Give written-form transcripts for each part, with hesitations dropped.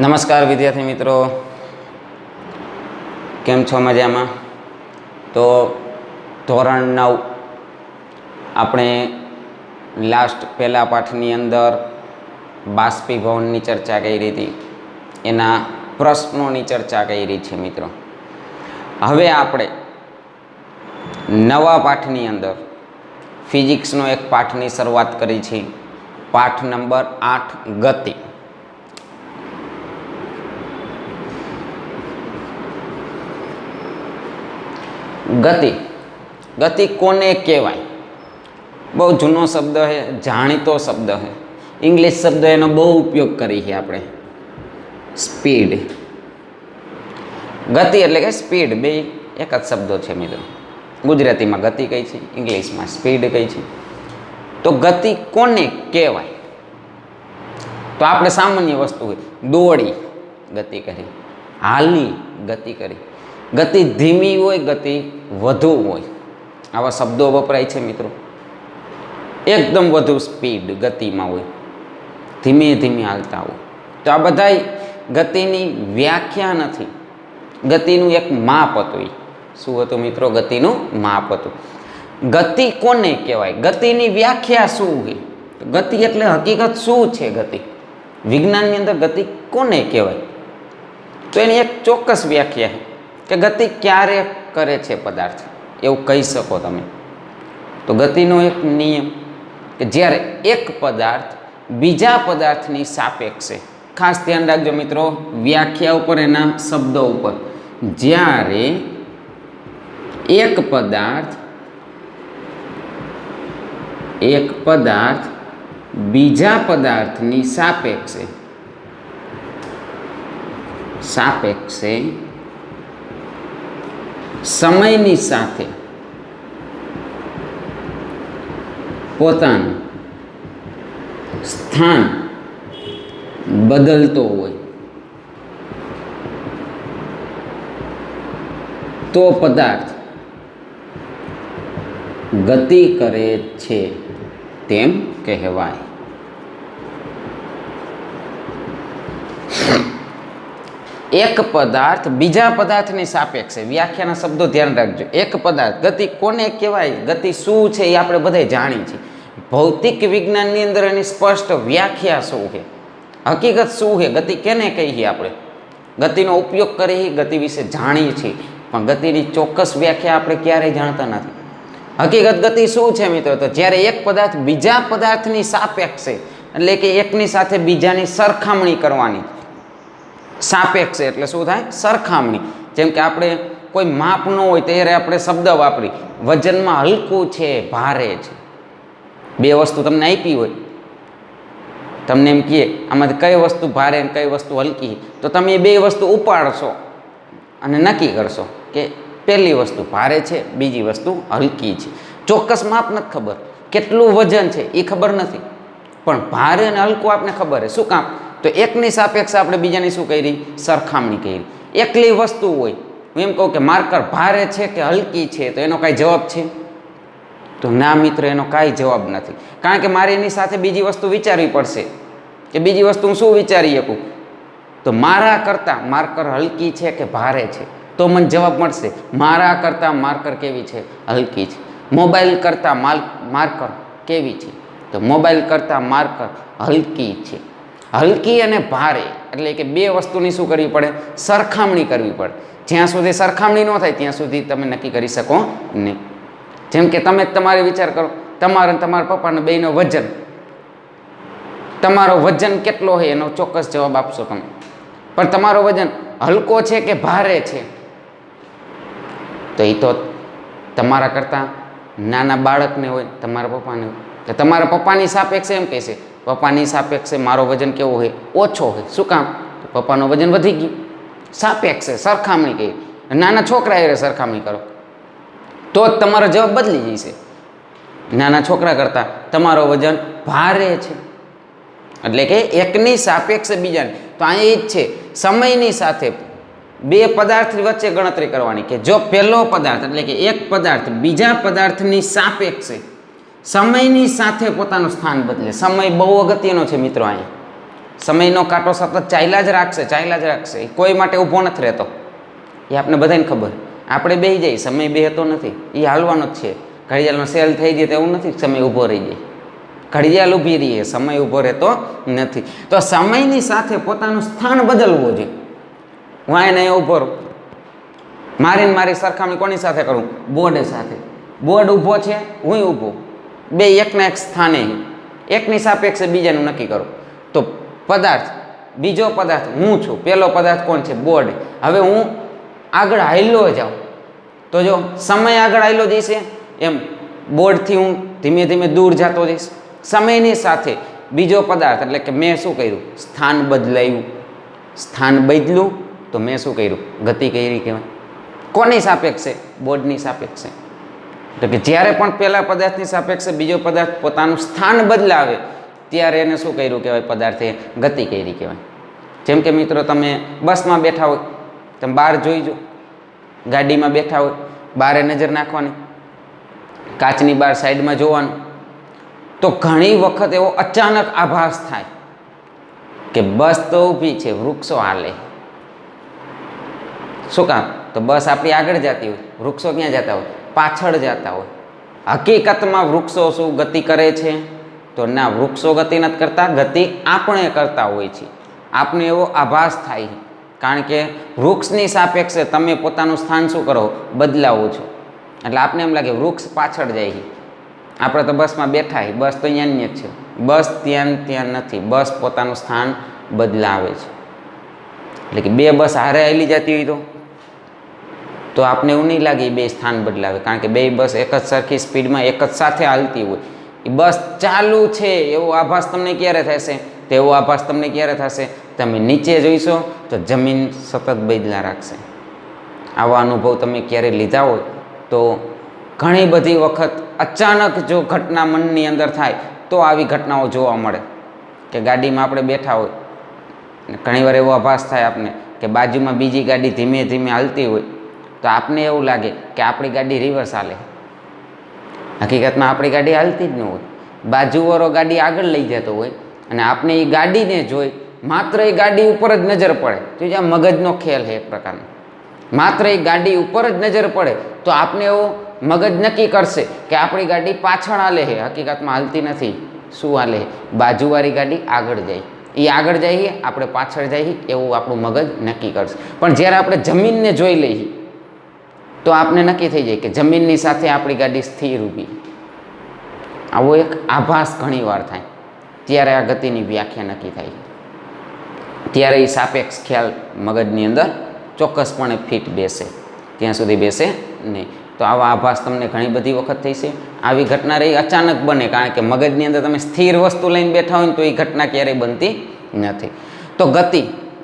નમસ્કાર વિદ્યાર્થી મિત્રો, કેમ છો? મજામાં? તો ધોરણ 9 આપણે લાસ્ટ પહેલા પાઠની અંદર બાષ્પીભવનની ચર્ચા કરી હતી, એના પ્રશ્નોની ચર્ચા કરી છે મિત્રો. હવે આપણે નવા પાઠની અંદર ફિઝિક્સનો એક પાઠની શરૂઆત કરી છે. પાઠ નંબર 8 ગતિ. ગતિ કોને કહેવાય? બહુ જૂનો શબ્દ છે, જાણીતો શબ્દ છે. ઇંગ્લિશ શબ્દ એનો બહુ ઉપયોગ કરી છે આપણે. સ્પીડ. ગતિ એટલે કે સ્પીડ બે એક જ શબ્દો છે મિત્રો. ગુજરાતીમાં ગતિ કઈ છે, ઇંગ્લિશમાં સ્પીડ કઈ છે. તો ગતિ કોને કહેવાય? તો આપણે સામાન્ય વસ્તુ હોય, દોડી ગતિ કરી, હાલી ગતિ કરી, ગતિ ધીમી હોય, ગતિ વધુ હોય, આવા શબ્દો વપરાય છે મિત્રો. એકદમ વધુ સ્પીડ ગતિમાં હોય, ધીમે ધીમે હાલતા હોય. તો આ બધા ગતિની વ્યાખ્યા નથી, ગતિનું એક માપ હતું. શું હતું મિત્રો? ગતિનું માપ હતું. ગતિ કોને કહેવાય? ગતિની વ્યાખ્યા શું છે? ગતિ એટલે હકીકત શું છે? ગતિ વિજ્ઞાનની અંદર ગતિ કોને કહેવાય? તો એની એક ચોક્કસ વ્યાખ્યા છે કે ગતિ ક્યારે કરે છે પદાર્થ, એવું કહી શકો તમે. તો ગતિનો એક નિયમ કે જ્યારે એક પદાર્થ બીજા પદાર્થની સાપેક્ષે, ખાસ ધ્યાન રાખજો મિત્રો વ્યાખ્યા ઉપર, એના શબ્દો ઉપર, જ્યારે એક પદાર્થ બીજા પદાર્થની સાપેક્ષે સમયની સાથે પોતાનું સ્થાન બદલતો હોય તો પદાર્થ ગતિ કરે છે તેમ કહેવાય. એક પદાર્થ બીજા પદાર્થની સાપેક્ષે, વ્યાખ્યાના શબ્દો ધ્યાન રાખજો. એક પદાર્થ, ગતિ કોને કહેવાય? ગતિ શું છે એ આપણે બધા જાણીએ છીએ. ભૌતિક વિજ્ઞાનની અંદર એની સ્પષ્ટ વ્યાખ્યા શું છે, હકીકત શું છે, ગતિ કેને કહીએ આપણે? ગતિનો ઉપયોગ કરી ગતિ વિશે જાણીએ છીએ, પણ ગતિની ચોક્કસ વ્યાખ્યા આપણે ક્યારેય જાણતા નથી. હકીકત ગતિ શું છે મિત્રો? તો જ્યારે એક પદાર્થ બીજા પદાર્થની સાપેક્ષે, એટલે કે એકની સાથે બીજાની સરખામણી કરવાની. સાપેક્ષે એટલે શું થાય? સરખામણી. જેમ કે આપણે કોઈ માપ ન હોય ત્યારે આપણે શબ્દ વાપરી, વજનમાં હલકું છે, ભારે છે. બે વસ્તુ તમને આપી હોય, તમને એમ કહે આમાંથી કઈ વસ્તુ ભારે અને કઈ વસ્તુ હલકી, તો તમે એ બે વસ્તુ ઉપાડશો અને નક્કી કરશો કે પહેલી વસ્તુ ભારે છે, બીજી વસ્તુ હલકી છે. ચોક્કસ માપ નથી ખબર, કેટલું વજન છે એ ખબર નથી, પણ ભારે અને હલકું આપને ખબર છે. શું કામ? તો એકની સાપેક્ષે આપણે બીજાની શું કરી? સરખામણી કરી. એકલી વસ્તુ હોય, હું એમ કહું કે માર્કર ભારે છે કે હલકી છે, તો એનો કાંઈ જવાબ છે? તો ના મિત્રો, એનો કાંઈ જવાબ નથી. કારણ કે મારે એની સાથે બીજી વસ્તુ વિચારવી પડશે કે બીજી વસ્તુ હું શું વિચારી શકું. તો મારા કરતાં માર્કર હલકી છે કે ભારે છે, તો મને જવાબ મળશે મારા કરતાં માર્કર કેવી છે? હલકી છે. મોબાઈલ કરતાં માર્કર કેવી છે? તો મોબાઈલ કરતાં માર્કર હલકી છે. હલકી અને ભારે એટલે કે બે વસ્તુની શું કરવી પડે? સરખામણી કરવી પડે. જ્યાં સુધી સરખામણી ન થાય ત્યાં સુધી તમે નક્કી કરી શકો નહીં. જેમ કે તમે તમારે વિચાર કરો, તમારા તમારા પપ્પાના બેયનો વજન, તમારો વજન કેટલો હોય એનો ચોક્કસ જવાબ આપશો તમે. પણ તમારો વજન હલકો છે કે ભારે છે, તો એ તો તમારા કરતાં નાના બાળકને હોય, તમારા પપ્પાને હોય, તો તમારા પપ્પાની સાપેક્ષે એમ કહેશે પપ્પાની સાપેક્ષે મારો વજન કેવો હોય? ઓછો હોય. શું કામ? તો પપ્પાનું વજન વધી ગયું. સાપેક્ષે સરખામણી કહી. નાના છોકરા એ સરખામણી કરો તો જ તમારો જવાબ બદલી જશે. નાના છોકરા કરતાં તમારો વજન ભારે છે, એટલે કે એકની સાપેક્ષે બીજાની. તો અહીં જ છે, સમયની સાથે બે પદાર્થ વચ્ચે ગણતરી કરવાની કે જો પહેલો પદાર્થ એટલે કે એક પદાર્થ બીજા પદાર્થની સાપેક્ષે સમયની સાથે પોતાનું સ્થાન બદલે. સમય બહુ અગત્યનો છે મિત્રો. અહીંયા સમયનો કાંટો સતત ચાલ્યા જ રાખશે, એ કોઈ માટે ઊભો નથી રહેતો. એ આપણે બધાને ખબર. આપણે બેસી જઈએ, સમય બેહતો નથી, એ હાલવાનો જ છે. ઘડિયાળનો સેલ થઈ જાય તો એવું નથી સમય ઊભો રહી જાય. ઘડિયાળ ઊભી રહીએ, સમય ઊભો રહેતો નથી. તો સમયની સાથે પોતાનું સ્થાન બદલવું જોઈએ. હું અહીંયા ઊભો રહું, મારી સરખામણી કોની સાથે કરું? બોર્ડ સાથે. બોર્ડ ઊભો છે, હું ઊભો, બે એકના એક સ્થાને, એકની સાપેક્ષે બીજાનું નક્કી કરું. તો પદાર્થ, બીજો પદાર્થ હું છું, પહેલો પદાર્થ કોણ છે? બોર્ડ. હવે હું આગળ હાલ્યો જાઉં તો જો સમય આગળ હાલ્યો જઈશે એમ બોર્ડથી હું ધીમે ધીમે દૂર જતો જઈશ. સમયની સાથે બીજો પદાર્થ, એટલે કે મેં શું કર્યું? સ્થાન બદલાયું. સ્થાન બદલ્યું તો મેં શું કર્યું? ગતિ કરી કહેવાય. કોની સાપેક્ષે? બોર્ડની સાપેક્ષે. એટલે કે જ્યારે પણ પહેલા પદાર્થની સાપેક્ષે બીજો પદાર્થ પોતાનું સ્થાન બદલાવે ત્યારે એને શું કર્યું કહેવાય? પદાર્થે ગતિ કરી કહેવાય. જેમ કે મિત્રો, તમે બસમાં બેઠા હોય, તમે બહાર જોઈ જો, ગાડીમાં બેઠા હોય, બહારે નજર નાખવાની, કાચની બહાર સાઈડમાં જોવાનું, તો ઘણી વખત એવો અચાનક આભાસ થાય કે બસ તો ઊભી છે, વૃક્ષો હાલે. શું કામ? તો બસ આપણી આગળ જતી હોય, વૃક્ષો ક્યાં જતા હોય? પાછળ જતા હોય. હકીકતમાં વૃક્ષો શું ગતિ કરે છે? તો ના, વૃક્ષો ગતિ નથી કરતા, ગતિ આપણે કરતા હોય છે. આપણે એવો આભાસ થાય, કારણ કે વૃક્ષની સાપેક્ષે તમે પોતાનું સ્થાન શું કરો? બદલાવો છો. એટલે આપણે એમ લાગે વૃક્ષ પાછળ જાય છે, આપણે તો બસમાં બેઠા છીએ, બસ તો અહીંયા જ છે. બસ ત્યાં નથી, બસ પોતાનું સ્થાન બદલાવે છે. એટલે કે બે બસ હારે હાલી જતી હોય તો આપણે એવું નહીં લાગે બે સ્થાન બદલાવે, કારણ કે બે બસ એક જ સરખી સ્પીડમાં એક જ સાથે હાલતી હોય. એ બસ ચાલુ છે એવો આભાસ તમને ક્યારે થશે? તો એવો આભાસ તમને ક્યારે થશે? તમે નીચે જોઈશો તો જમીન સતત બદલા રાખશે. આવા અનુભવ તમે ક્યારે લીધા હોય તો ઘણી બધી વખત અચાનક જો ઘટના મનની અંદર થાય તો આવી ઘટનાઓ જોવા મળે. કે ગાડીમાં આપણે બેઠા હોય, ઘણીવાર એવો આભાસ થાય આપને કે બાજુમાં બીજી ગાડી ધીમે ધીમે હાલતી હોય, તો આપને એવું લાગે કે આપણી ગાડી રિવર્સ હાલે. હકીકતમાં આપણી ગાડી હાલતી જ ન હોય, બાજુવાળો ગાડી આગળ લઈ જતો હોય અને આપણે એ ગાડીને જોઈ માત્ર એ ગાડી ઉપર જ નજર પડે તો જ્યાં મગજનો ખેલ છે એક પ્રકારનો. માત્ર એ ગાડી ઉપર જ નજર પડે તો આપણે એવો મગજ નક્કી કરશે કે આપણી ગાડી પાછળ હાલે છે, હકીકતમાં હાલતી નથી. શું હાલે? બાજુવાળી ગાડી આગળ જાય, એ આગળ જઈએ, આપણે પાછળ જઈએ, એવું આપણું મગજ નક્કી કરશે. પણ જ્યારે આપણે જમીનને જોઈ લઈએ તો આપણે નક્કી થઈ જાય કે જમીનની સાથે આપણી ગાડી સ્થિર ઊભી. આવો એક આભાસ ઘણી વાર થાય, ત્યારે આ ગતિની વ્યાખ્યા નક્કી થાય. ત્યારે એ સાપેક્ષ ખ્યાલ મગજની અંદર ચોક્કસપણે ફિટ બેસે, ત્યાં સુધી બેસે નહીં. તો આવા આભાસ તમને ઘણી બધી વખત થઈ છે. આવી ઘટના રહી અચાનક બને, કારણ કે મગજની અંદર તમે સ્થિર વસ્તુ લઈને બેઠા હોય ને તો એ ઘટના ક્યારેય બનતી નથી. તો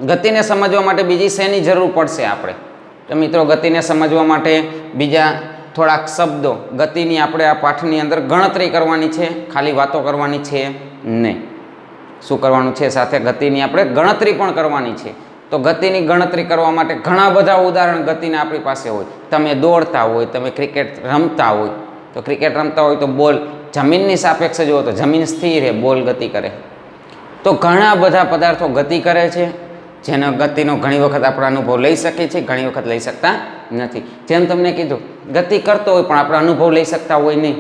ગતિને સમજવા માટે બીજી શેની જરૂર પડશે આપણે? તો મિત્રો, ગતિને સમજવા માટે બીજા થોડાક શબ્દો, ગતિની આપણે આ પાઠની અંદર ગણતરી કરવાની છે, ખાલી વાતો કરવાની છે નહીં. શું કરવાનું છે? સાથે ગતિની આપણે ગણતરી પણ કરવાની છે. તો ગતિની ગણતરી કરવા માટે ઘણા બધા ઉદાહરણ ગતિના આપણી પાસે હોય. તમે દોડતા હોય, તમે ક્રિકેટ રમતા હોય, તો ક્રિકેટ રમતા હોય તો બોલ જમીનની સાપેક્ષે જુઓ તો જમીન સ્થિર છે, બોલ ગતિ કરે. તો ઘણા બધા પદાર્થો ગતિ કરે છે, જેનો ગતિનો ઘણી વખત આપણે અનુભવ લઈ શકીએ છીએ, ઘણી વખત લઈ શકતા નથી. જેમ તમને કીધું, ગતિ કરતો હોય પણ આપણે અનુભવ લઈ શકતા હોય નહીં.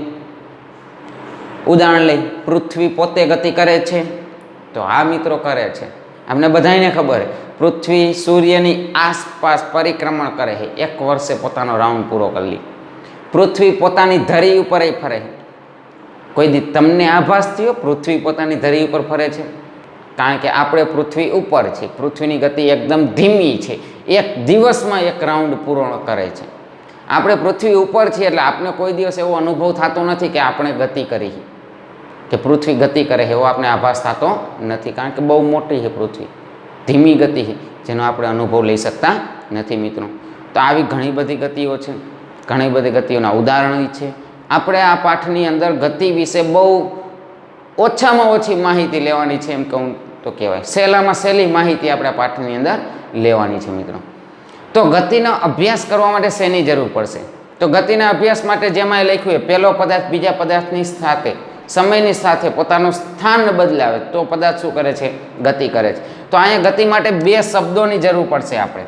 ઉદાહરણ લઈ, પૃથ્વી પોતે ગતિ કરે છે? તો આ મિત્રો કરે છે. અમને બધાને ખબર છે, પૃથ્વી સૂર્યની આસપાસ પરિક્રમણ કરે છે, એક વર્ષે પોતાનો રાઉન્ડ પૂરો કરી લે. પૃથ્વી પોતાની ધરી ઉપર ફરે છે. કોઈ દી તમને આભાસ થયો પૃથ્વી પોતાની ધરી ઉપર ફરે છે? કારણ કે આપણે પૃથ્વી ઉપર છે, પૃથ્વીની ગતિ એકદમ ધીમી છે, એક દિવસમાં એક રાઉન્ડ પૂરો કરે છે. આપણે પૃથ્વી ઉપર છીએ એટલે આપણે કોઈ દિવસ એવો અનુભવ થતો નથી કે આપણે ગતિ કરી, કે પૃથ્વી ગતિ કરે એવો આપણે આભાસ થતો નથી, કારણ કે બહુ મોટી છે પૃથ્વી, ધીમી ગતિ છે, જેનો આપણે અનુભવ લઈ શકતા નથી મિત્રો. તો આવી ઘણી બધી ગતિઓ છે, ઘણી બધી ગતિઓના ઉદાહરણો છે. આપણે આ પાઠની અંદર ગતિ વિશે બહુ ઓછામાં ઓછી માહિતી લેવાની છે, એમ કહું તો કહેવાય. સહેલામાં સહેલી માહિતી આપણે પાઠની અંદર લેવાની છે મિત્રો. તો ગતિનો અભ્યાસ કરવા માટે શેની જરૂર પડશે? તો ગતિના અભ્યાસ માટે જેમાં લખ્યું હોય, પહેલો પદાર્થ બીજા પદાર્થની સાથે સમયની સાથે પોતાનું સ્થાન બદલાવે તો પદાર્થ શું કરે છે? ગતિ કરે છે. તો અહીંયા ગતિ માટે બે શબ્દોની જરૂર પડશે આપણે.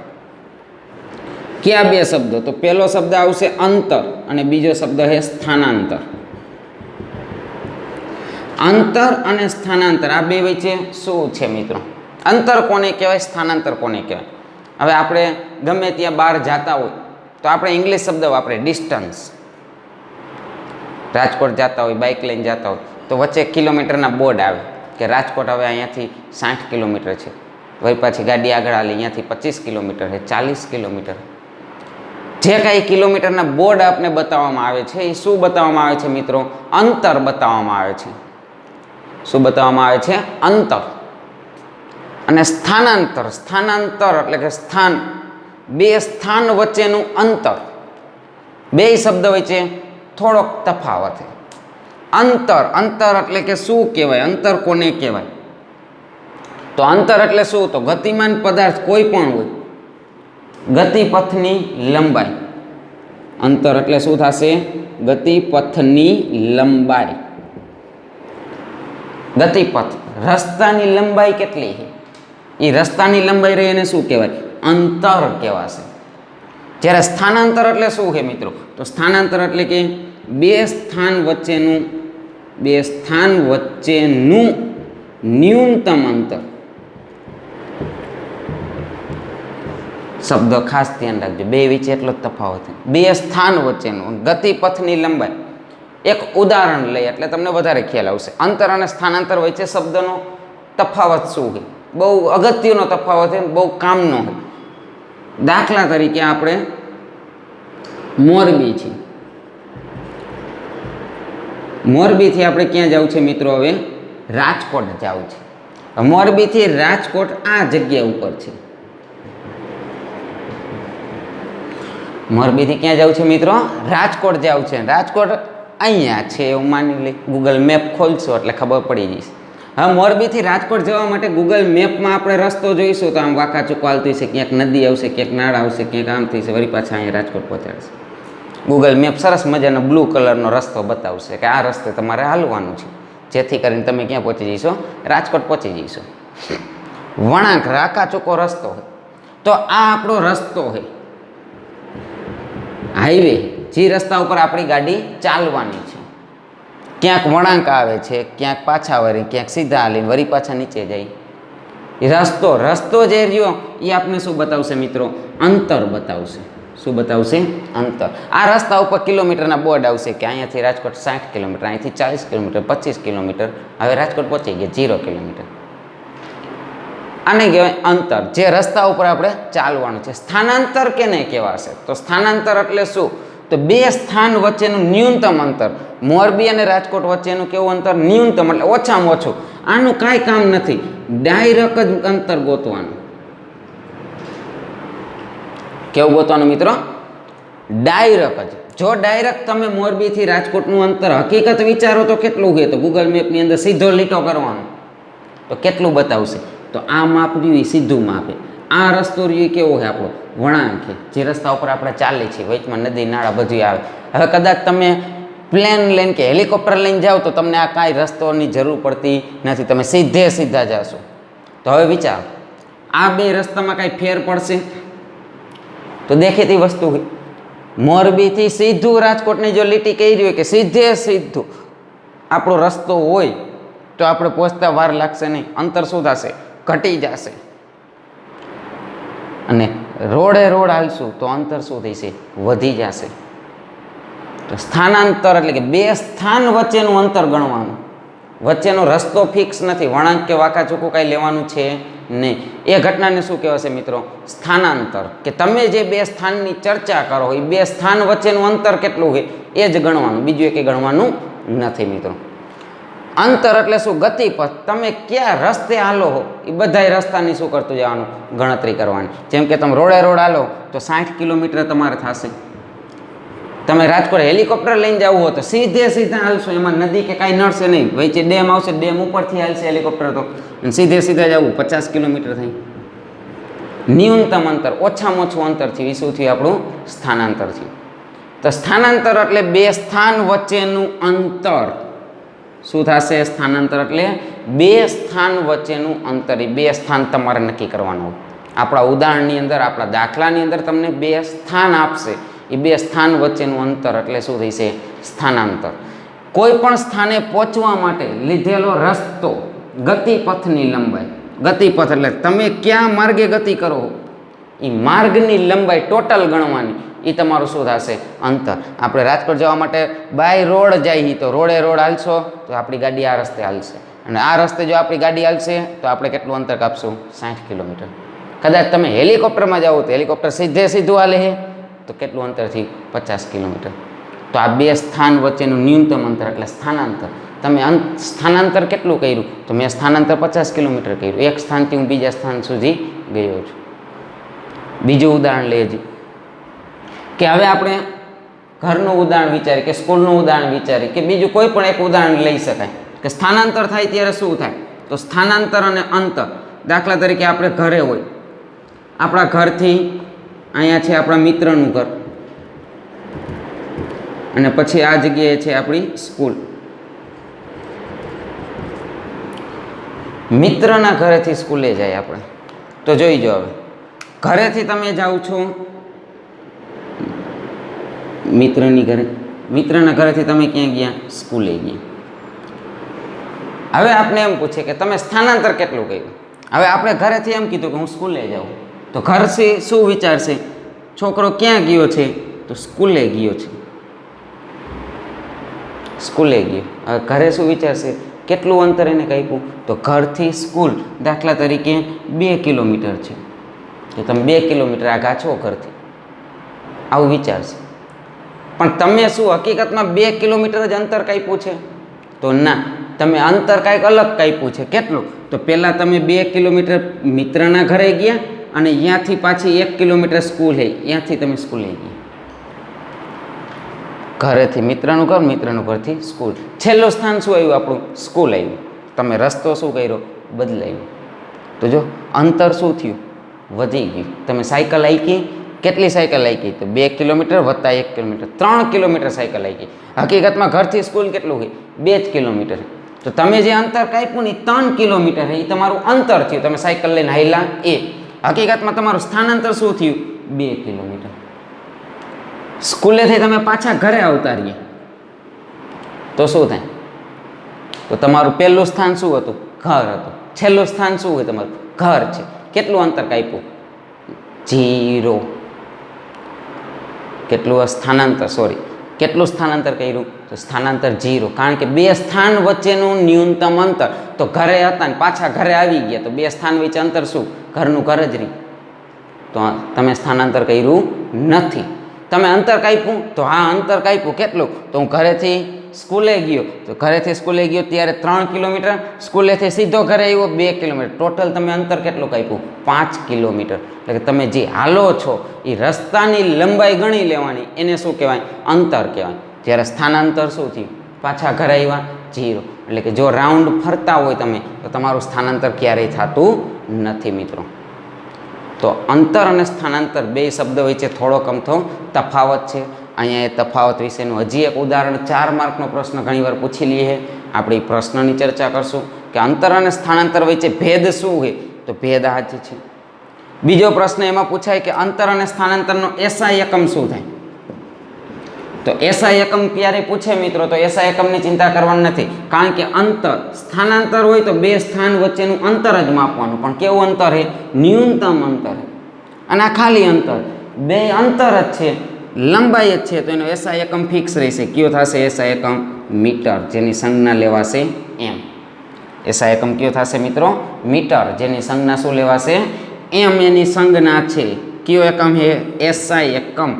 કયા બે શબ્દો? તો પહેલો શબ્દ આવશે અંતર અને બીજો શબ્દ છે સ્થાનાંતર. અંતર અને સ્થાનાંતર આ બે વચ્ચે શું છે મિત્રો? અંતર કોને કહેવાય? સ્થાનાંતર કોને કહેવાય? હવે આપણે ગમે ત્યાં બહાર જતા હોય તો આપણે ઇંગ્લિશ શબ્દ વાપરીએ, ડિસ્ટન્સ. રાજકોટ જતા હોય, બાઇક લઈને જતા હોય તો વચ્ચે કિલોમીટરના બોર્ડ આવે કે રાજકોટ હવે અહીંયાથી 60 કિલોમીટર છે, વળી પાછી ગાડી આગળ હાલી અહીંયાથી 25 કિલોમીટર છે, 40 કિલોમીટર. જે કાંઈ કિલોમીટરના બોર્ડ આપને બતાવવામાં આવે છે એ શું બતાવવામાં આવે છે મિત્રો? અંતર બતાવવામાં આવે છે. શું બતાવવામાં આવે છે? અંતર. અને સ્થાનાંતર, સ્થાનાંતર એટલે કે સ્થાન, બે સ્થાન વચ્ચેનું અંતર. બે શબ્દ વચ્ચે થોડોક તફાવત છે. અંતર, અંતર એટલે કે શું કહેવાય? અંતર કોને કહેવાય? તો અંતર એટલે શું? તો ગતિમાન પદાર્થ કોઈ પણ હોય, ગતિપથની લંબાઈ. અંતર એટલે શું થશે? ગતિપથની લંબાઈ. ગતિપથ, રસ્તાની લંબાઈ કેટલી છે એ રસ્તાની લંબાઈ રહી એને શું કહેવાય? અંતર કહેવાશે. જ્યારે સ્થાનાંતર એટલે શું છે મિત્રો? તો સ્થાનાંતર એટલે કે બે સ્થાન વચ્ચેનું ન્યૂનતમ અંતર. શબ્દ ખાસ ધ્યાન રાખજો, બે વચ્ચે એટલો જ તફાવત છે. બે સ્થાન વચ્ચેનું ગતિપથની લંબાઈ. એક ઉદાહરણ લઈએ એટલે તમને વધારે ખ્યાલ આવશે. અંતર અને સ્થાનાંતર વચ્ચે શબ્દનો તફાવત શું છે? બહુ અગત્યનો તફાવત છે, બહુ કામનો છે. દાખલા તરીકે આપણે મોરબી છે, મોરબીથી આપણે ક્યાં જવું છે મિત્રો? હવે રાજકોટ જવું છે. મોરબીથી રાજકોટ આ જગ્યા ઉપર છે. મોરબીથી ક્યાં જવું છે મિત્રો? રાજકોટ જવું છે. રાજકોટ અહીંયા છે એવું માની લઈ. ગૂગલ મેપ ખોલશો એટલે ખબર પડી જશે. હવે મોરબીથી રાજકોટ જવા માટે ગૂગલ મેપમાં આપણે રસ્તો જોઈશું તો આમ વાંકા ચૂકો હાલતું હશે, ક્યાંક નદી આવશે, ક્યાંક નાળ આવશે, ક્યાંક આમ થશે, વળી પાછા અહીંયા રાજકોટ પહોંચાડશે. ગૂગલ મેપ સરસ મજાનો બ્લુ કલરનો રસ્તો બતાવશે કે આ રસ્તે તમારે હાલવાનું છે, જેથી કરીને તમે ક્યાં પહોંચી જઈશો? રાજકોટ પહોંચી જઈશો. વળાંક, રાકા ચૂકો રસ્તો હોય તો આ આપણો રસ્તો હોય, હાઈવે, જે રસ્તા ઉપર આપણી ગાડી ચાલવાની છે. ક્યાંક વળાંક આવે છે, ક્યાંક પાછા વળી, ક્યાંક સીધા હાલીને વળી પાછા નીચે જાય. એ રસ્તો જે રહ્યો એ આપને શું બતાવશે મિત્રો? અંતર બતાવશે. શું બતાવશે? અંતર. આ રસ્તા ઉપર કિલોમીટરના બોર્ડ આવશે કે અહીંયાથી રાજકોટ 60 કિલોમીટર, અહીંથી 40 કિલોમીટર, 25 કિલોમીટર. હવે રાજકોટ પહોંચી ગયા 0 કિલોમીટર. આને કહેવાય અંતર, જે રસ્તા ઉપર આપણે ચાલવાનું છે. સ્થાનાંતર કેને કહેવાશે? તો સ્થાનાંતર એટલે શું? તો બે સ્થાન વચ્ચેનું ન્યૂનતમ અંતર. મોરબી અને રાજકોટ વચ્ચેનું કેવું અંતર? ન્યૂનતમ એટલે ઓછામાં ઓછું. આનું કાંઈ કામ નથી, ડાયરેક્ટ જ અંતર ગોતવાનું. કેવું ગોતવાનું મિત્રો? ડાયરેક્ટ જ. જો ડાયરેક્ટ તમે મોરબીથી રાજકોટનું અંતર હકીકત વિચારો તો કેટલું છે? તો ગૂગલ મેપની અંદર સીધો લીટો કરવાનો તો કેટલું બતાવશે? તો આ માપ રહ્યું સીધું માપે. આ રસ્તો રહ્યો કેવો છે? આપણો વળાંક છે, જે રસ્તા ઉપર આપણે ચાલીએ છીએ, વચમાં નદી નાળા બધું આવે. હવે કદાચ તમે પ્લેન લઈને કે હેલિકોપ્ટર લઈને જાઓ તો તમને આ કાંઈ રસ્તોની જરૂર પડતી નથી, તમે સીધા જશો. તો હવે વિચારો, આ બે રસ્તામાં કાંઈ ફેર પડશે? તો દેખીતી વસ્તુ હોય, મોરબીથી સીધું રાજકોટની જો લીટી કહી રહ્યું કે સીધું આપણો રસ્તો હોય તો આપણે પહોંચતા વાર લાગશે નહીં, અંતર શું થશે? ઘટી જશે. અને રોડ હાલશું તો અંતર શું થશે? વધી જશે. તો સ્થાનાંતર એટલે કે બે સ્થાન વચ્ચેનું અંતર ગણવાનું. વચ્ચેનો રસ્તો ફિક્સ નથી, વળાંક કે વાંકા ચૂકું કાંઈ લેવાનું છે નહીં. એ ઘટનાને શું કહેવાશે મિત્રો? સ્થાનાંતર. કે તમે જે બે સ્થાનની ચર્ચા કરો એ બે સ્થાન વચ્ચેનું અંતર કેટલું છે એ જ ગણવાનું, બીજું એકે ગણવાનું નથી મિત્રો. અંતર એટલે શું? ગતિપથ. તમે ક્યાં રસ્તે હાલો હો એ બધાય રસ્તાની શું કરતું જવાનું? ગણતરી કરવાની. જેમ કે તમે રોડ હાલો તો 60 કિલોમીટર તમારે થશે. તમે રાજકોટ હેલિકોપ્ટર લઈને જવું હોય તો સીધા હાલશો, એમાં નદી કે કાંઈ નડશે નહીં, વચ્ચે ડેમ આવશે, ડેમ ઉપરથી હાલશે હેલિકોપ્ટર તો સીધા જવું 50 કિલોમીટર થઈ. ન્યૂનતમ અંતર, ઓછામાં ઓછું અંતર થયું, એ શું થયું? આપણું સ્થાનાંતર થયું. તો સ્થાનાંતર એટલે બે સ્થાન વચ્ચેનું અંતર. શું થશે? સ્થાનાંતર એટલે બે સ્થાન વચ્ચેનું અંતર. એ બે સ્થાન તમારે નક્કી કરવાનું હોય. આપણા ઉદાહરણની અંદર, આપણા દાખલાની અંદર તમને બે સ્થાન આપશે. એ બે સ્થાન વચ્ચેનું અંતર એટલે શું થશે? સ્થાનાંતર. કોઈ પણ સ્થાને પહોંચવા માટે લીધેલો રસ્તો, ગતિપથની લંબાઈ. ગતિપથ એટલે તમે ક્યાં માર્ગે ગતિ કરો, એ માર્ગની લંબાઈ ટોટલ ગણવાની. એ તમારું શું થશે? અંતર. આપણે રાજકોટ જવા માટે બાય રોડ જઈએ તો રોડ હાલશો તો આપણી ગાડી આ રસ્તે હાલશે, અને આ રસ્તે જો આપણી ગાડી હાલશે તો આપણે કેટલું અંતર કાપશું? 60 કિલોમીટર. કદાચ તમે હેલિકોપ્ટરમાં જાઓ તો હેલિકોપ્ટર સીધું હાલે છે તો કેટલું અંતરથી? 50 કિલોમીટર. તો આ બે સ્થાન વચ્ચેનું ન્યૂનતમ અંતર એટલે સ્થાનાંતર. તમે સ્થાનાંતર કેટલું કર્યું? તો મેં સ્થાનાંતર 50 કિલોમીટર કર્યું. એક સ્થાનથી હું બીજા સ્થાન સુધી ગયો છું. બીજું ઉદાહરણ લેજે કે હવે આપણે ઘરનું ઉદાહરણ વિચારીએ કે સ્કૂલનું ઉદાહરણ વિચારીએ કે બીજું કોઈ પણ એક ઉદાહરણ લઈ શકાય કે સ્થાનાંતર થાય ત્યારે શું થાય. તો સ્થાનાંતર અને અંતર, દાખલા તરીકે આપણે ઘરે હોય, આપણા ઘરથી અહીંયા છે આપણા મિત્રનું ઘર, અને પછી આ જગ્યાએ છે આપણી સ્કૂલ. મિત્રના ઘરેથી સ્કૂલે જાય આપણે તો જોઈ જાઓ, હવે ઘરેથી તમે જાઓ છો મિત્રની ઘરે, મિત્રના ઘરેથી તમે ક્યાં ગયા? સ્કૂલે ગયા. હવે આપણે એમ પૂછે કે તમે સ્થાનાંતર કેટલું કર્યું? હવે આપણે ઘરેથી એમ કીધું કે હું સ્કૂલે જાઉં, તો ઘરથી શું વિચારશે? છોકરો ક્યાં ગયો છે? તો સ્કૂલે ગયો છે. સ્કૂલે ગયો. હવે ઘરે શું વિચારશે? કેટલું અંતર એને કાપ્યું? તો ઘરથી સ્કૂલ દાખલા તરીકે 2 કિલોમીટર છે, તો તમે 2 કિલોમીટર આગા છો ઘરથી, આવું વિચારશે. પણ તમે શું હકીકતમાં 2 કિલોમીટર જ અંતર કાપ્યું છે? તો ના, તમે અંતર કાંઈક અલગ કાપ્યું છે. કેટલું? તો પહેલાં તમે 2 કિલોમીટર મિત્રના ઘરે ગયા, અને ત્યાંથી પાછી 1 કિલોમીટર સ્કૂલ છે, ત્યાંથી તમે સ્કૂલે ગયા. ઘરેથી મિત્રનું ઘર, મિત્રનું ઘરથી સ્કૂલ. છેલ્લું સ્થાન શું આવ્યું આપણું? સ્કૂલ આવ્યું. તમે રસ્તો શું કર્યો? બદલાવ્યો. તો જો અંતર શું થયું? વધી ગયું. તમે સાયકલ હાંકી, કેટલી સાયકલ હાંકી? તો 2 કિલોમીટર વત્તા 1 કિલોમીટર, 3 કિલોમીટર સાયકલ હાંકી. હકીકતમાં ઘરથી સ્કૂલ કેટલું હોય? 2 જ કિલોમીટર. તો તમે જે અંતર કાપ્યું ને 3 કિલોમીટર એ તમારું અંતર થયું. તમે સાયકલ લઈને હાલ્યા એ. હકીકતમાં તમારું સ્થાનાંતર શું થયું? 2 કિલોમીટર. સ્કૂલેથી તમે પાછા ઘરે આવતા રહીએ તો શું થાય? તો તમારું પહેલું સ્થાન શું હતું? ઘર હતું. છેલ્લું સ્થાન શું હોય તમારું? ઘર છે. કેટલું અંતર કાપ્યું? 0. કેટલું સ્થાનાંતર? કેટલું સ્થાનાંતર કર્યું? તો સ્થાનાંતર 0. કારણ કે બે સ્થાન વચ્ચેનું ન્યૂનતમ અંતર. તો ઘરે હતા ને પાછા ઘરે આવી ગયા તો બે સ્થાન વચ્ચે અંતર શું? ઘરનું ઘર જ રહ્યું. તો તમે સ્થાનાંતર કર્યું નથી. તમે અંતર કાપ્યું તો હા અંતર કાપ્યું. કેટલું? તો હું ઘરેથી સ્કૂલે ગયો, તો ઘરેથી સ્કૂલે ગયો ત્યારે 3 કિલોમીટર, સ્કૂલેથી સીધો ઘરે આવ્યો 2 કિલોમીટર. ટોટલ તમે અંતર કેટલું કાપ્યું? 5 કિલોમીટર. એટલે કે તમે જે હાલો છો એ રસ્તાની લંબાઈ ગણી લેવાની, એને શું કહેવાય? અંતર કહેવાય. જ્યારે સ્થાનાંતર શું થયું? પાછા ઘરે આવ્યા 0. એટલે કે જો રાઉન્ડ ફરતા હોય તમે તો તમારું સ્થાનાંતર ક્યારેય થતું નથી મિત્રો. તો અંતર અને સ્થાનાંતર બે શબ્દ વચ્ચે થોડોક અમથો તફાવત છે. અહીંયા એ તફાવત વિશેનું હજી એક ઉદાહરણ 4 માર્કનો પ્રશ્ન ઘણીવાર પૂછી લઈએ. આપણે એ પ્રશ્નની ચર્ચા કરશું કે અંતર અને સ્થાનાંતર વચ્ચે ભેદ શું છે? તો ભેદ આ જ છે. બીજો પ્રશ્ન એમાં પૂછાય કે અંતર અને સ્થાનાંતરનો એસઆઈ એકમ શું થાય? તો એસઆઈ એકમ ક્યારે પૂછે મિત્રો તો એસઆઈ એકમની ચિંતા કરવાની નથી. કારણ કે અંતર સ્થાનાંતર હોય તો બે સ્થાન વચ્ચેનું અંતર જ માપવાનું. પણ કેવું અંતર છે? ન્યૂનતમ અંતર. અને આ ખાલી અંતર, બે અંતર જ છે, લંબાઈ જ છે, તો એનો એસઆઈ એકમ ફિક્સ રહેશે. કયો થશે એસઆઈ એકમ? મીટર, જેની સંજ્ઞા લેવાશે એમ. એસઆઈ એકમ કયો થશે મિત્રો? મીટર, જેની સંજ્ઞા શું લેવાશે? એમ એની સંજ્ઞા છે. કયો એકમ છે? એસઆઈ એકમ.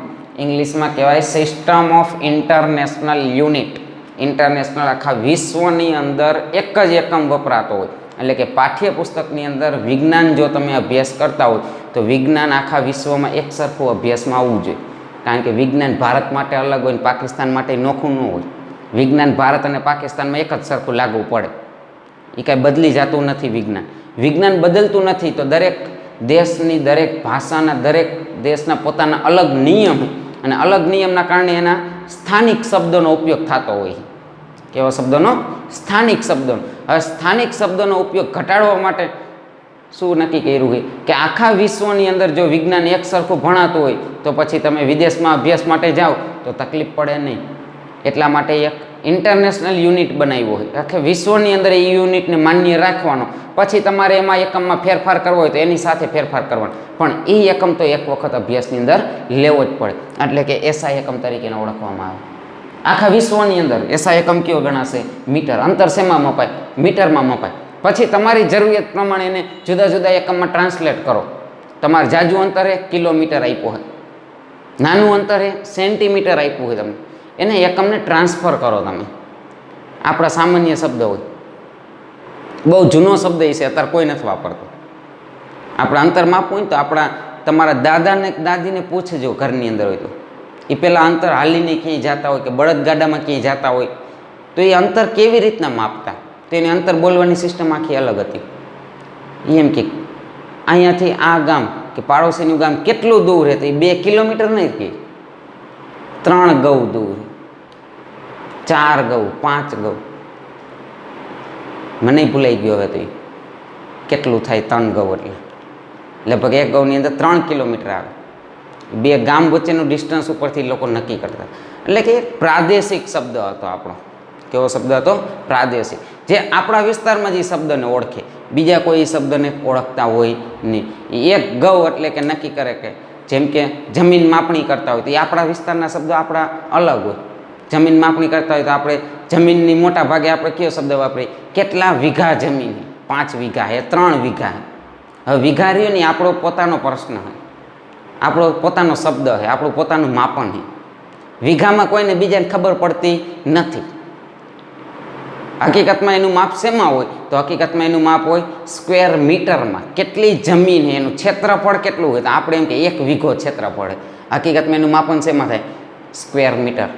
ઇંગ્લિશમાં કહેવાય system of international unit. International આખા વિશ્વની અંદર એક જ એકમ વપરાતો હોય. એટલે કે પાઠ્યપુસ્તકની અંદર વિજ્ઞાન જો તમે અભ્યાસ કરતા હોય તો વિજ્ઞાન આખા વિશ્વમાં એક સરખું અભ્યાસમાં આવવું જોઈએ. કારણ કે વિજ્ઞાન ભારત માટે અલગ હોય ને પાકિસ્તાન માટે નોખું ન હોય. વિજ્ઞાન ભારત અને પાકિસ્તાનમાં એક જ સરખું લાગુ પડે. એ કાંઈ બદલી જતું નથી વિજ્ઞાન. વિજ્ઞાન બદલતું નથી તો દરેક દેશની, દરેક ભાષાના, દરેક દેશના પોતાના અલગ નિયમ, અને અલગ નિયમના કારણે એના સ્થાનિક શબ્દોનો ઉપયોગ થતો હોય. કેવા શબ્દોનો? સ્થાનિક શબ્દોનો. હવે સ્થાનિક શબ્દોનો ઉપયોગ ઘટાડવા માટે શું નક્કી કર્યું છે કે આખા વિશ્વની અંદર જો વિજ્ઞાન એક સરખું ભણાતું હોય તો પછી તમે વિદેશમાં અભ્યાસ માટે જાઓ તો તકલીફ પડે નહીં. એટલા માટે એક ઇન્ટરનેશનલ યુનિટ બનાવ્યો હોય, આખા વિશ્વની અંદર એ યુનિટને માન્ય રાખવાનો. પછી તમારે એમાં એકમમાં ફેરફાર કરવો હોય તો એની સાથે ફેરફાર કરવાનો, પણ એ એકમ તો એક વખત અભ્યાસની અંદર લેવો જ પડે. એટલે કે એસઆઈ એકમ તરીકે ઓળખવામાં આવે. આખા વિશ્વની અંદર એસઆઈ એકમ કયો ગણાશે? મીટર. અંતર શેમાં મપાય? મીટરમાં મપાય. પછી તમારી જરૂરિયાત પ્રમાણે એને જુદા જુદા એકમમાં ટ્રાન્સલેટ કરો. તમારે જાજુ અંતરે કિલોમીટર આપ્યું હોય, નાનું અંતરે સેન્ટીમીટર આપ્યું હોય, તમને એને એકમને ટ્રાન્સફર કરો. તમે આપણા સામાન્ય શબ્દ હોય, બહુ જૂનો શબ્દ છે, અત્યારે કોઈ નથી વાપરતો. આપણે અંતર માપવું હોય તો આપણા તમારા દાદાને દાદીને પૂછજો, ઘરની અંદર હોય તો એ પહેલાં અંતર હાલીને ક્યાંય જતા હોય કે બળદગાડામાં ક્યાંય જતા હોય તો એ અંતર કેવી રીતના માપતા, તો એની અંતર બોલવાની સિસ્ટમ આખી અલગ હતી. એમ કે અહીંયાથી આ ગામ કે પાડોશીનું ગામ કેટલું દૂર રહે તો એ 2 કિલોમીટર નહીં કે 3 ગૌ દૂર, 4 ગૌ, 5 ગૌ, મને ભૂલાઈ ગયો હવે તો એ કેટલું થાય 3 ગૌ એટલે લગભગ 1 ગૌની અંદર 3 કિલોમીટર આવે. 2 ગામ વચ્ચેનું ડિસ્ટન્સ ઉપરથી લોકો નક્કી કરતા. એટલે કે એક પ્રાદેશિક શબ્દ હતો આપણો. કેવો શબ્દ હતો? પ્રાદેશિક. જે આપણા વિસ્તારમાં જે શબ્દને ઓળખે, બીજા કોઈ શબ્દને ઓળખતા હોય નહીં. એક ગૌ એટલે કે નક્કી કરે કે જેમ કે જમીન માપણી કરતા હોય તો એ આપણા વિસ્તારના શબ્દો આપણા અલગ હોય. જમીન માપણી કરતા હોય તો આપણે જમીનની મોટા ભાગે આપણે કયો શબ્દ વાપરીએ? કેટલા વીઘા જમીન? 5 વીઘા હે, 3 વીઘા હે. હવે વીઘા રહ્યો ને આપણો પોતાનો પ્રશ્ન હોય, આપણો પોતાનો શબ્દ છે, આપણું પોતાનું માપન છે. વીઘામાં કોઈને બીજાને ખબર પડતી નથી. હકીકતમાં એનું માપ શેમાં હોય? તો હકીકતમાં એનું માપ હોય સ્ક્વેર મીટરમાં. કેટલી જમીન છે, એનું ક્ષેત્રફળ કેટલું હોય તો આપણે એમ કે 1 વીઘો ક્ષેત્રફળ. હકીકતમાં એનું માપન શેમાં થાય? સ્ક્વેર મીટર,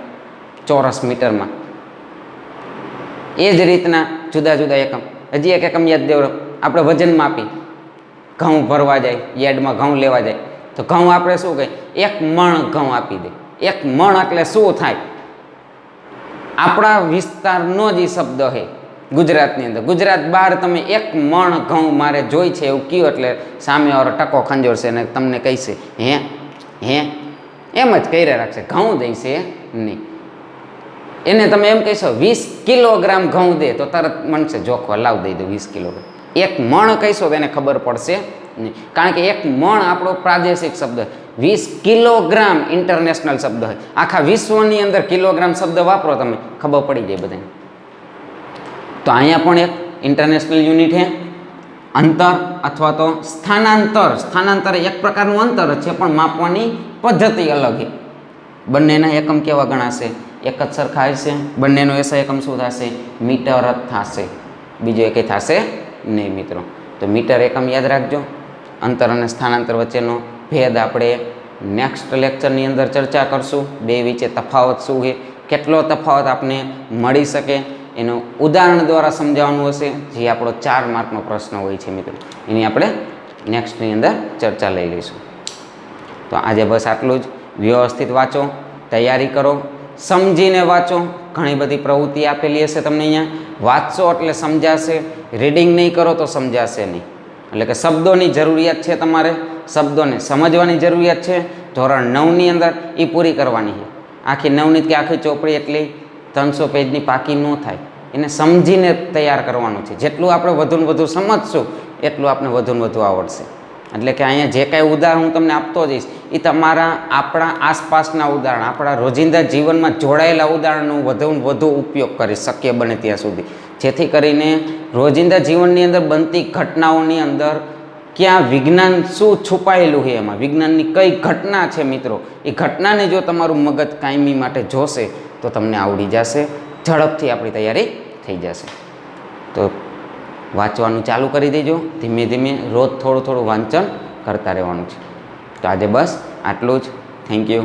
ચોરસ મીટરમાં. એ જ રીતના જુદા જુદા એકમ. હજી એક એકમ યાદ દેવો, આપણે વજન માપી, ઘઉં ભરવા જાય, યાર્ડમાં ઘઉં લેવા જાય તો ઘઉં આપણે શું કહીએ? 1 મણ ઘઉં આપી દે. 1 મણ એટલે શું થાય? આપણા વિસ્તારનો જ શબ્દ છે ગુજરાતની અંદર. ગુજરાત બહાર તમે 1 મણ ઘઉં મારે જોઈ છે એવું કહ્યું એટલે સામેવાળો ટકો ખંજોરશે અને તમને કહીશે હે હે એમ જ કહી રાખશે, ઘઉં દઈશે નહીં. એને તમે એમ કહીશો 20 કિલોગ્રામ ઘઉં દે તો તરત મનશે જોખવા, લાવ દઈ દો 20 કિલોગ્રામ. 1 મણ કહીશો તો એને ખબર પડશે નહીં, કારણ કે 1 મણ આપણો પ્રાદેશિક શબ્દ, 20 કિલોગ્રામ ઇન્ટરનેશનલ શબ્દ હોય. આખા વિશ્વની અંદર કિલોગ્રામ શબ્દ વાપરો તમે, ખબર પડી જાય બધાને. તો અહીંયા પણ એક ઇન્ટરનેશનલ યુનિટ છે. અંતર અથવા તો સ્થાનાંતર. સ્થાનાંતર એક પ્રકારનું અંતર જ છે પણ માપવાની પદ્ધતિ અલગ છે. બંનેના એકમ કેવા ગણાશે? એક જ સરખા હશે. બંનેનો એસા એકમ શું થશે? મીટર જ થશે, બીજો એક થશે નહીં મિત્રો. તો મીટર એકમ યાદ રાખજો. અંતર અને સ્થાનાંતર વચ્ચેનો ભેદ આપણે નેક્સ્ટ લેક્ચરની અંદર ચર્ચા કરશું. બે વચ્ચે તફાવત શું છે, કેટલો તફાવત આપને મળી શકે એનું ઉદાહરણ દ્વારા સમજાવવાનું હશે, જે આપણો 4 માર્કનો પ્રશ્ન હોય છે મિત્રો. એની આપણે નેક્સ્ટની અંદર ચર્ચા લઈ લઈશું. તો આજે બસ આટલું જ. વ્યવસ્થિત વાંચો, તૈયારી કરો, સમજીને વાંચો. ઘણી બધી પ્રવૃત્તિ આપેલી હશે તમને અહીંયા. વાંચશો એટલે સમજાશે, રીડિંગ નહીં કરો તો સમજાશે નહીં. એટલે કે શબ્દોની જરૂરિયાત છે, તમારે શબ્દોને સમજવાની જરૂરિયાત છે. ધોરણ 9ની અંદર એ પૂરી કરવાની છે. આખી 9ની કે આખી ચોપડી એટલી 300 પેજની પાકી ન થાય, એને સમજીને તૈયાર કરવાનું છે. જેટલું આપણે વધુને વધુ સમજશું એટલું આપણે વધુને વધુ આવડશે. એટલે કે અહીંયા જે કાંઈ ઉદાહરણ હું તમને આપતો જઈશ એ તમારા આપણા આસપાસના ઉદાહરણ, આપણા રોજિંદા જીવનમાં જોડાયેલા ઉદાહરણનો વધુને વધુ ઉપયોગ કરીશ શક્ય બને ત્યાં સુધી, જેથી કરીને રોજિંદા જીવનની અંદર બનતી ઘટનાઓની અંદર ક્યાં વિજ્ઞાન શું છુપાયેલું છે, એમાં વિજ્ઞાનની કઈ ઘટના છે મિત્રો, એ ઘટનાને જો તમારું મગજ કાયમી માટે જોશે તો તમને આવડી જશે. ઝડપથી આપણી તૈયારી થઈ જશે. તો વાંચવાનું ચાલુ કરી દેજો. ધીમે ધીમે રોજ થોડું થોડું વાંચન કરતા રહેવાનું છે. તો આજે બસ આટલું જ. Thank you.